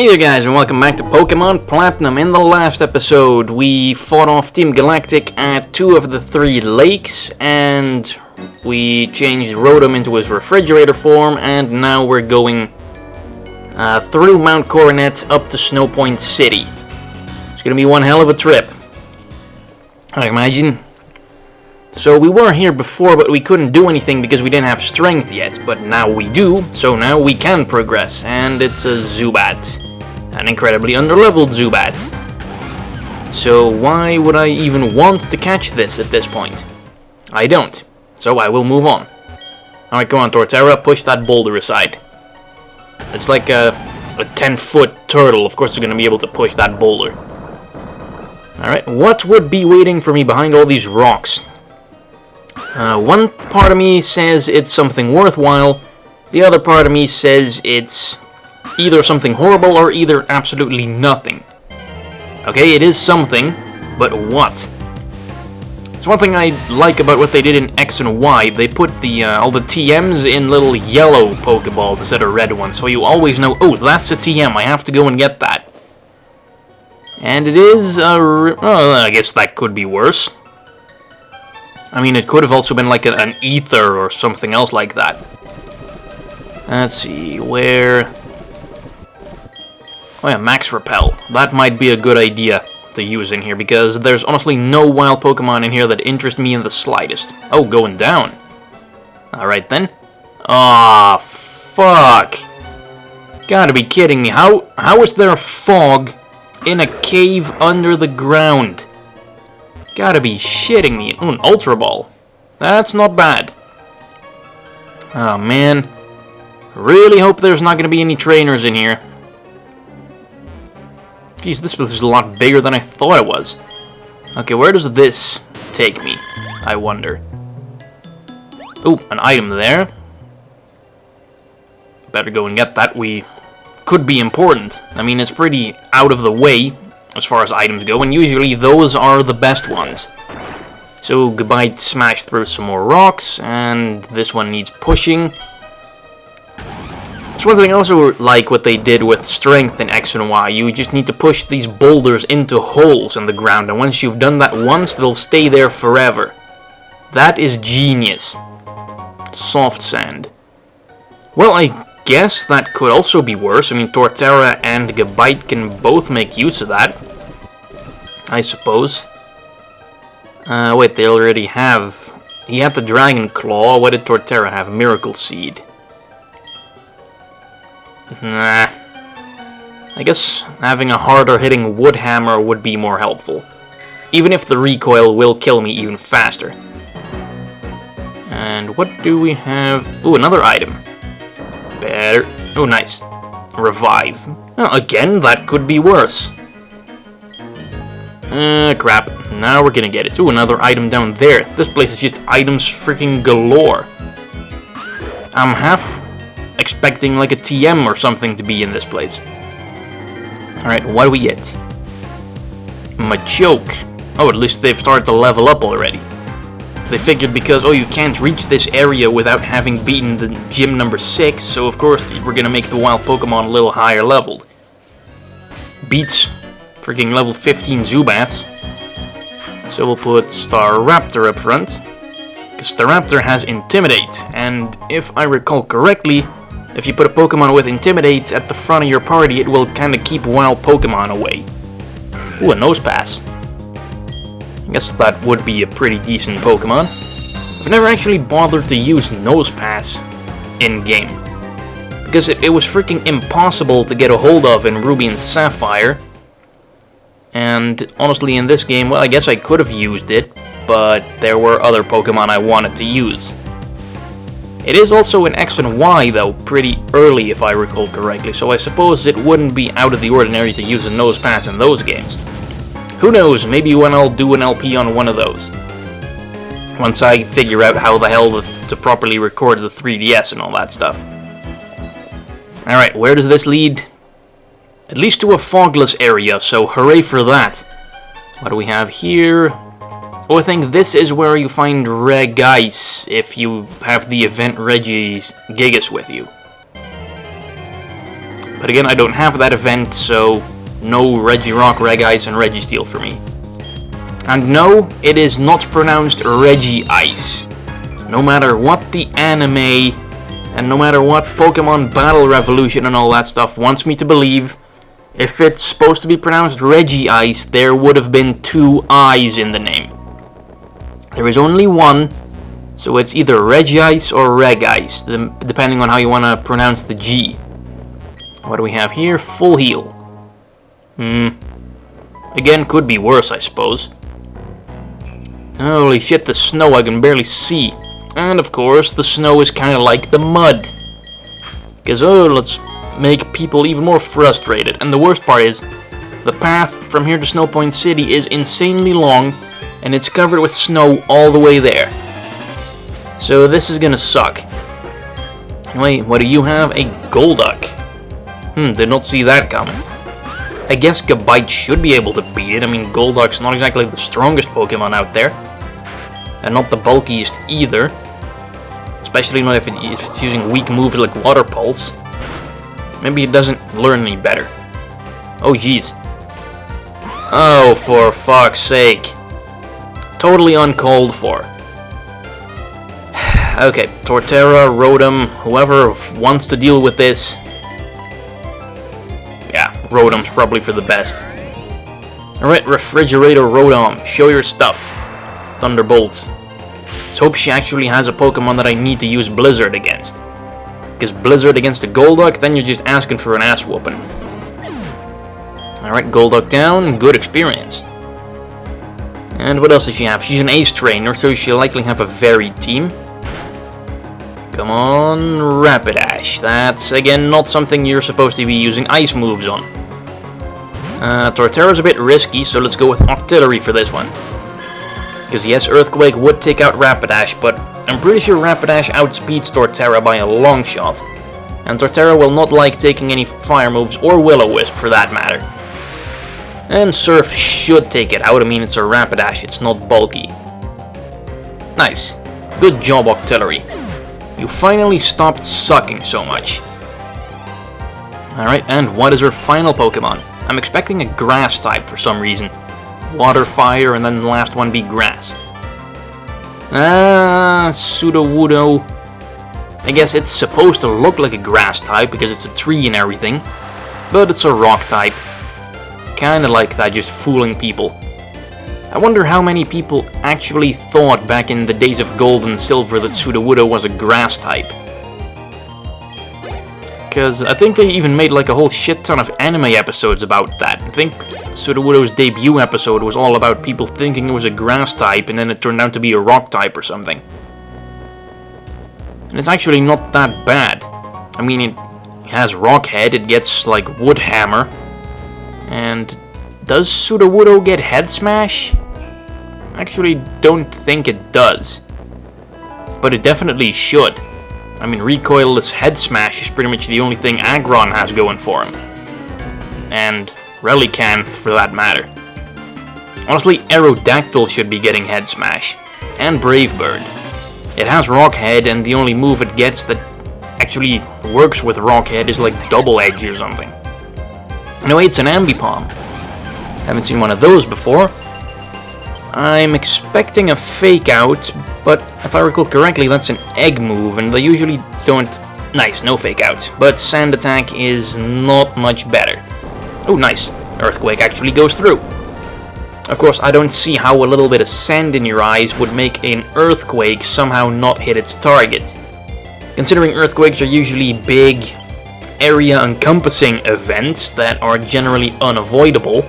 Hey there guys, and welcome back to Pokemon Platinum. In the last episode, we fought off Team Galactic at 2 of the 3 lakes, and we changed Rotom into his refrigerator form, and now we're going through Mount Coronet up to Snowpoint City. It's gonna be one hell of a trip, I imagine. So we were here before, but we couldn't do anything because we didn't have strength yet. But now we do, so now we can progress. And it's a Zubat. An incredibly underleveled Zubat. So why would I even want to catch this at this point? I don't. So I will move on. Alright, come on, Torterra, push that boulder aside. It's like a 10-foot turtle. Of course, it's going to be able to push that boulder. Alright, what would be waiting for me behind all these rocks? One part of me says it's something worthwhile, the other part of me says it's either something horrible or either absolutely nothing. Okay, it is something, but what? It's one thing I like about what they did in X and Y. They put all the TMs in little yellow Pokeballs instead of red ones, so you always know, oh, that's a TM, I have to go and get that. And it is I guess that could be worse. I mean, it could have also been like an ether or something else like that. Let's see, where... Oh yeah, Max Repel. That might be a good idea to use in here, because there's honestly no wild Pokemon in here that interest me in the slightest. Oh, going down. Alright then. Ah, fuck. Gotta be kidding me. How is there fog in a cave under the ground? Gotta be shitting me. Oh, an Ultra Ball. That's not bad. Oh, man. Really hope there's not gonna be any trainers in here. Jeez, this place is a lot bigger than I thought it was. Okay, where does this take me, I wonder? Oh, an item there. Better go and get that. We could be important. I mean, it's pretty out of the way as far as items go, and usually those are the best ones. So goodbye, smash through some more rocks, and this one needs pushing. It's one thing I also like what they did with strength in X and Y. You just need to push these boulders into holes in the ground, and once you've done that once, they'll stay there forever. That is genius. Soft sand. Well, I guess that could also be worse. I mean, Torterra and Gabite can both make use of that, I suppose. Wait, they already have... He had the Dragon Claw. What did Torterra have? Miracle Seed. Nah. I guess having a harder hitting Wood Hammer would be more helpful. Even if the recoil will kill me even faster. And what do we have? Ooh, another item. Better. Oh, nice. Revive. Well, again, that could be worse. Crap. Now we're gonna get it. Ooh, another item down there. This place is just items freaking galore. I'm half expecting like a TM or something to be in this place. Alright, what do we get? Machoke. Oh, at least they've started to level up already. They figured because, oh, you can't reach this area without having beaten the gym number 6, so of course we're gonna make the wild Pokemon a little higher leveled. Beats freaking level 15 Zubats. So we'll put Staraptor up front, because Staraptor has Intimidate, and if I recall correctly, if you put a Pokemon with Intimidate at the front of your party, it will kind of keep wild Pokemon away. Ooh, a Nosepass. I guess that would be a pretty decent Pokemon. I've never actually bothered to use Nosepass in-game, because it was freaking impossible to get a hold of in Ruby and Sapphire. And honestly, in this game, well, I guess I could have used it, but there were other Pokemon I wanted to use. It is also in X and Y, though, pretty early if I recall correctly, so I suppose it wouldn't be out of the ordinary to use a Nosepass in those games. Who knows, maybe when I'll do an LP on one of those. Once I figure out how the hell to properly record the 3DS and all that stuff. Alright, where does this lead? At least to a fogless area, so hooray for that. What do we have here? Oh, I think this is where you find Regice if you have the event Regigigas with you. But again, I don't have that event, so no Regirock, Regice, and Registeel for me. And no, it is not pronounced Regice. No matter what the anime, and no matter what Pokemon Battle Revolution and all that stuff wants me to believe, if it's supposed to be pronounced Regice, there would have been 2 I's in the name. There is only one, so it's either Regice or Regice, depending on how you want to pronounce the G. What do we have here? Full heal. Again, could be worse, I suppose. Holy shit, the snow I can barely see. And of course, the snow is kind of like the mud. Because, let's make people even more frustrated. And the worst part is, the path from here to Snowpoint City is insanely long, and it's covered with snow all the way there. So this is gonna suck. Anyway, what do you have? A Golduck. Did not see that coming. I guess Gabite should be able to beat it. I mean, Golduck's not exactly the strongest Pokemon out there. And not the bulkiest either. Especially not if it's using weak moves like Water Pulse. Maybe it doesn't learn any better. Oh jeez. Oh, for fuck's sake. Totally uncalled for. Okay, Torterra, Rotom, whoever wants to deal with this. Yeah, Rotom's probably for the best. Alright, Refrigerator Rotom, show your stuff. Thunderbolt. Let's hope she actually has a Pokemon that I need to use Blizzard against. Because Blizzard against a Golduck, then you're just asking for an ass whooping. Alright, Golduck down, good experience. And what else does she have? She's an Ace Trainer, so she'll likely have a varied team. Come on, Rapidash. That's, again, not something you're supposed to be using ice moves on. Torterra's a bit risky, so let's go with Octillery for this one. Because yes, Earthquake would take out Rapidash, but I'm pretty sure Rapidash outspeeds Torterra by a long shot. And Torterra will not like taking any fire moves, or Will-O-Wisp for that matter. And Surf should take it out. I mean, it's a Rapidash, it's not bulky. Nice. Good job, Octillery. You finally stopped sucking so much. Alright, and what is her final Pokemon? I'm expecting a Grass type for some reason. Water, Fire, and then the last one be Grass. Sudowoodo. I guess it's supposed to look like a Grass type because it's a tree and everything. But it's a Rock type. Kinda like that, just fooling people. I wonder how many people actually thought back in the days of Gold and Silver that Sudowoodo was a Grass type. Because I think they even made like a whole shit ton of anime episodes about that. I think Sudowoodo's debut episode was all about people thinking it was a Grass type and then it turned out to be a Rock type or something. And it's actually not that bad. I mean, it has Rock Head, it gets like Wood Hammer. And does Sudowoodo get Head Smash? I actually don't think it does. But it definitely should. I mean, recoilless Head Smash is pretty much the only thing Aggron has going for him. And Relicanth for that matter. Honestly, Aerodactyl should be getting Head Smash. And Brave Bird. It has Rock Head, and the only move it gets that actually works with Rock Head is like Double Edge or something. Anyway, it's an Ambipom. Haven't seen one of those before. I'm expecting a Fake Out, but if I recall correctly, that's an Egg move, and they usually don't... Nice, no Fake Out. But Sand Attack is not much better. Oh, nice. Earthquake actually goes through. Of course, I don't see how a little bit of sand in your eyes would make an Earthquake somehow not hit its target. Considering Earthquakes are usually big, area-encompassing events that are generally unavoidable.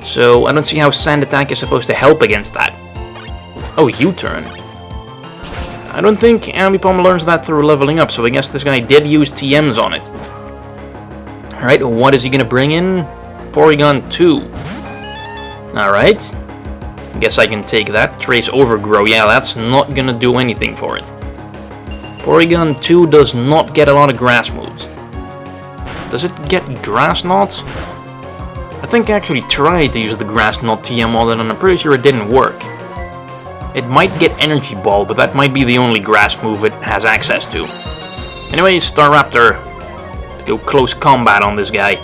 So I don't see how Sand Attack is supposed to help against that. Oh, U-turn. I don't think Ambipom learns that through leveling up, so I guess this guy did use TMs on it. Alright, what is he gonna bring in? Porygon 2. Alright. Guess I can take that. Trace Overgrow, yeah, that's not gonna do anything for it. Porygon 2 does not get a lot of grass moves. Does it get Grass Knot? I think I actually tried to use the Grass Knot TM on it and I'm pretty sure it didn't work. It might get Energy Ball, but that might be the only grass move it has access to. Anyway, Staraptor. go close combat on this guy.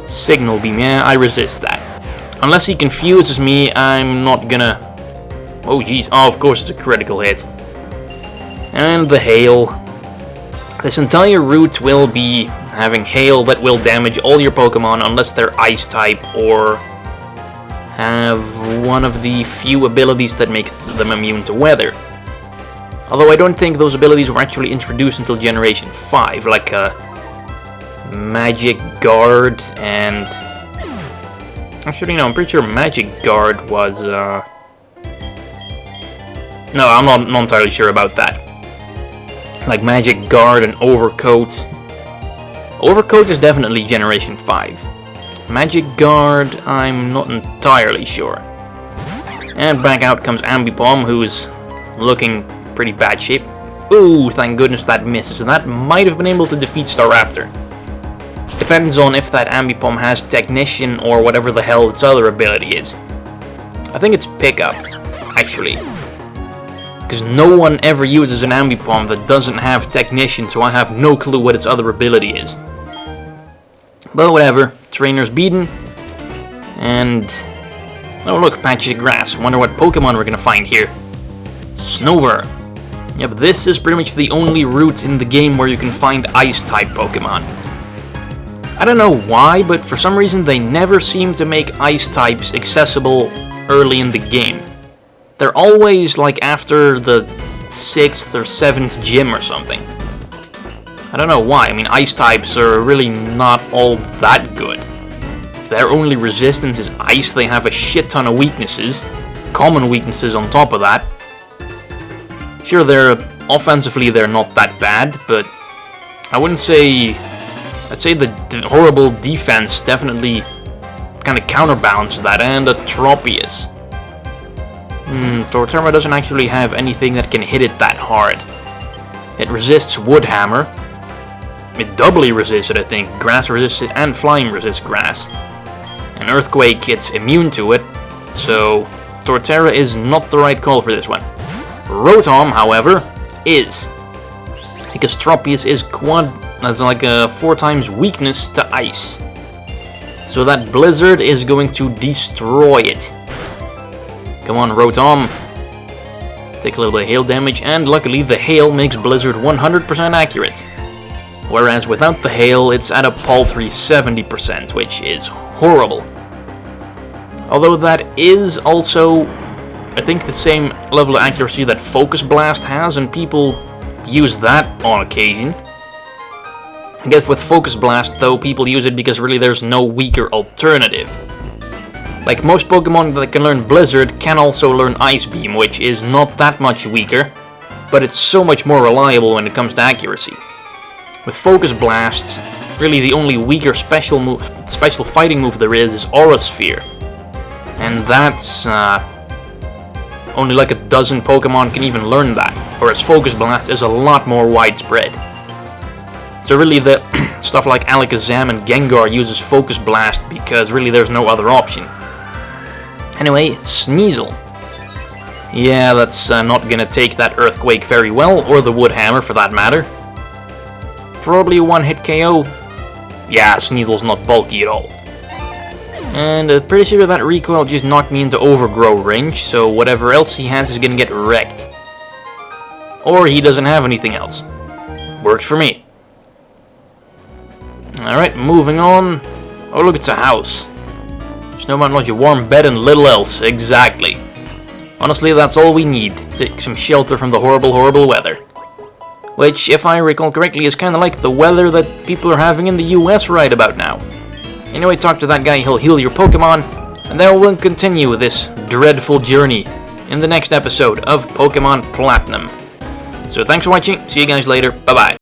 Signal beam, yeah, I resist that. Unless he confuses me, I'm not gonna... Oh jeez, oh of course it's a critical hit. And the hail. This entire route will be having hail that will damage all your Pokemon unless they're ice type or have one of the few abilities that make them immune to weather. Although I don't think those abilities were actually introduced until Generation 5, like Magic Guard and... Actually no, I'm pretty sure Magic Guard was... No, I'm not entirely sure about that. Like Magic Guard and Overcoat. Overcoat is definitely Generation 5. Magic Guard, I'm not entirely sure. And back out comes Ambipom, who's looking pretty bad shape. Ooh, thank goodness that misses. That might have been able to defeat Staraptor. Depends on if that Ambipom has Technician or whatever the hell its other ability is. I think it's Pickup, actually. Because no one ever uses an Ambipom that doesn't have Technician, so I have no clue what its other ability is. But whatever, trainer's beaten. And... oh look, patch of grass. Wonder what Pokemon we're gonna find here. Snover. Yep, this is pretty much the only route in the game where you can find Ice-type Pokemon. I don't know why, but for some reason they never seem to make Ice-types accessible early in the game. They're always like after the 6th or 7th gym or something. I don't know why. I mean, Ice types are really not all that good. Their only resistance is ice. They have a shit ton of weaknesses. Common weaknesses on top of that. Sure, offensively they're not that bad, but I wouldn't say... I'd say the horrible defense definitely kind of counterbalances that, and a Tropius. Torterra doesn't actually have anything that can hit it that hard. It resists Wood Hammer. It doubly resists it, I think. Grass resists it, and Flying resists Grass. And Earthquake, it's immune to it, so Torterra is not the right call for this one. Rotom, however, is. Because Tropius is that's like a 4 times weakness to ice. So that Blizzard is going to destroy it. Come on, Rotom. Take a little bit of hail damage, and luckily the hail makes Blizzard 100% accurate. Whereas without the hail, it's at a paltry 70%, which is horrible. Although that is also, I think, the same level of accuracy that Focus Blast has, and people use that on occasion. I guess with Focus Blast, though, people use it because really there's no weaker alternative. Like most Pokemon that can learn Blizzard can also learn Ice Beam, which is not that much weaker, but it's so much more reliable when it comes to accuracy. With Focus Blast, really the only weaker special fighting move there is Aura Sphere. And that's, only like a dozen Pokemon can even learn that, whereas Focus Blast is a lot more widespread. So really the stuff like Alakazam and Gengar uses Focus Blast because really there's no other option. Anyway, Sneasel. Yeah, that's not gonna take that Earthquake very well, or the Wood Hammer for that matter. Probably a one-hit KO. Yeah, Sneasel's not bulky at all. And pretty sure that recoil just knocked me into Overgrow range, so whatever else he has is gonna get wrecked. Or he doesn't have anything else. Works for me. Alright, moving on. Oh look, it's a house. Snowman Lodge, a warm bed and little else. Exactly. Honestly, that's all we need. Take some shelter from the horrible, horrible weather. Which, if I recall correctly, is kind of like the weather that people are having in the US right about now. Anyway, talk to that guy, he'll heal your Pokemon, and then we'll continue this dreadful journey in the next episode of Pokemon Platinum. So thanks for watching, see you guys later, bye bye.